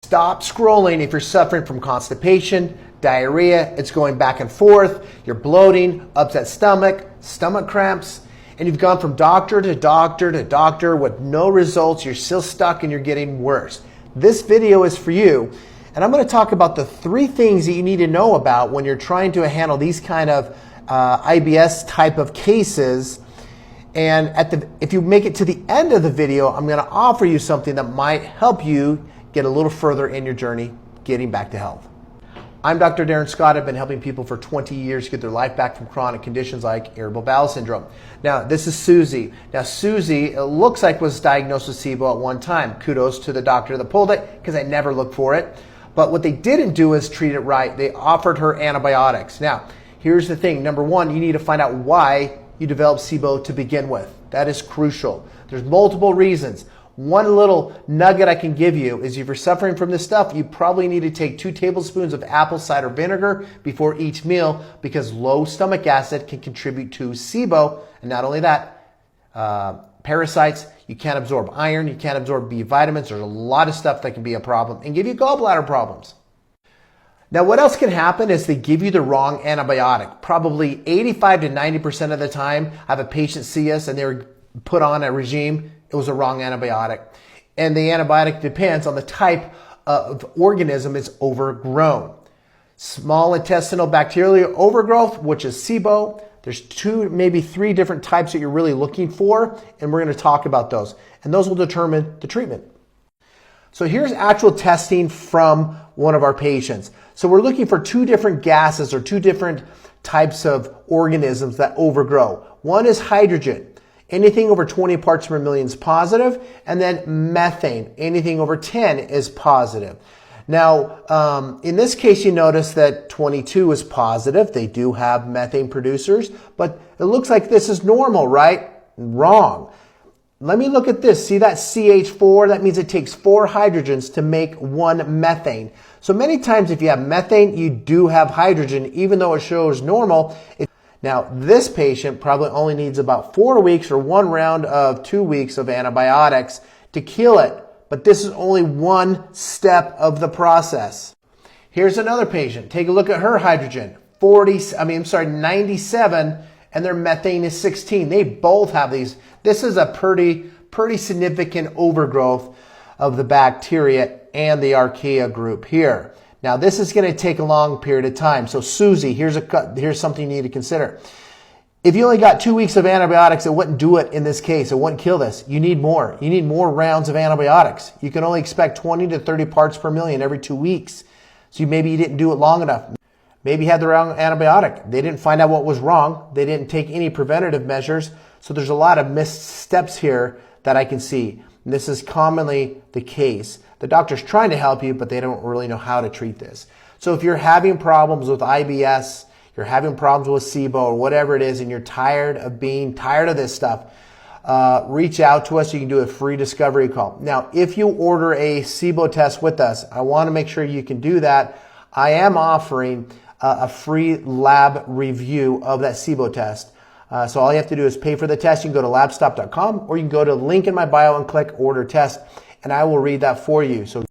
Stop scrolling if you're suffering from constipation, diarrhea, it's going back and forth, you're bloating, upset stomach, stomach cramps, and you've gone from doctor to doctor to doctor with no results, you're still stuck and you're getting worse. This video is for you, and I'm going to talk about the 3 things that you need to know about when you're trying to handle these kind of IBS type of cases. And if you make it to the end of the video, I'm going to offer you something that might help you get a little further in your journey getting back to health. I'm Dr. Darren Scott. I've been helping people for 20 years get their life back from chronic conditions like irritable bowel syndrome. Now, this is Susie. Now, Susie, it looks like was diagnosed with SIBO at one time. Kudos to the doctor that pulled it, because I never looked for it. But what they didn't do is treat it right. They offered her antibiotics. Now, here's the thing. Number one, you need to find out why you developed SIBO to begin with. That is crucial. There's multiple reasons. One little nugget I can give you is if you're suffering from this stuff, you probably need to take 2 tablespoons of apple cider vinegar before each meal, because low stomach acid can contribute to SIBO. And not only that, parasites, you can't absorb iron, you can't absorb B vitamins. There's a lot of stuff that can be a problem and give you gallbladder problems. Now, what else can happen is they give you the wrong antibiotic. Probably 85 to 90% of the time, I have a patient see us and they were put on a regime. It was a wrong antibiotic. And the antibiotic depends on the type of organism it's overgrown. Small intestinal bacterial overgrowth, which is SIBO. There's 2, maybe 3 different types that you're really looking for, and we're going to talk about those. And those will determine the treatment. So here's actual testing from one of our patients. So we're looking for 2 different gases or 2 different types of organisms that overgrow. One is hydrogen. Anything over 20 parts per million is positive, and then methane. Anything over 10 is positive. Now, in this case, you notice that 22 is positive. They do have methane producers, but it looks like this is normal, right? Wrong. Let me look at this. See that CH4? That means it takes 4 hydrogens to make 1 methane. So many times if you have methane, you do have hydrogen, even though it shows normal. Now, this patient probably only needs about 4 weeks or 1 round of 2 weeks of antibiotics to kill it. But this is only one step of the process. Here's another patient. Take a look at her hydrogen. 97, and their methane is 16. They both have these. This is a pretty significant overgrowth of the bacteria and the archaea group here. Now, this is going to take a long period of time. So, Susie, here's something you need to consider. If you only got 2 weeks of antibiotics, it wouldn't do it in this case. It wouldn't kill this. You need more. You need more rounds of antibiotics. You can only expect 20 to 30 parts per million every 2 weeks. So maybe you didn't do it long enough. Maybe you had the wrong antibiotic. They didn't find out what was wrong. They didn't take any preventative measures. So there's a lot of missed steps here that I can see. And this is commonly the case. The doctor's trying to help you, but they don't really know how to treat this. So if you're having problems with IBS, you're having problems with SIBO or whatever it is, and you're tired of this stuff, reach out to us. You can do a free discovery call. Now, if you order a SIBO test with us, I want to make sure you can do that. I am offering a free lab review of that SIBO test. So all you have to do is pay for the test. You can go to labstop.com, or you can go to the link in my bio and click order test, and I will read that for you. So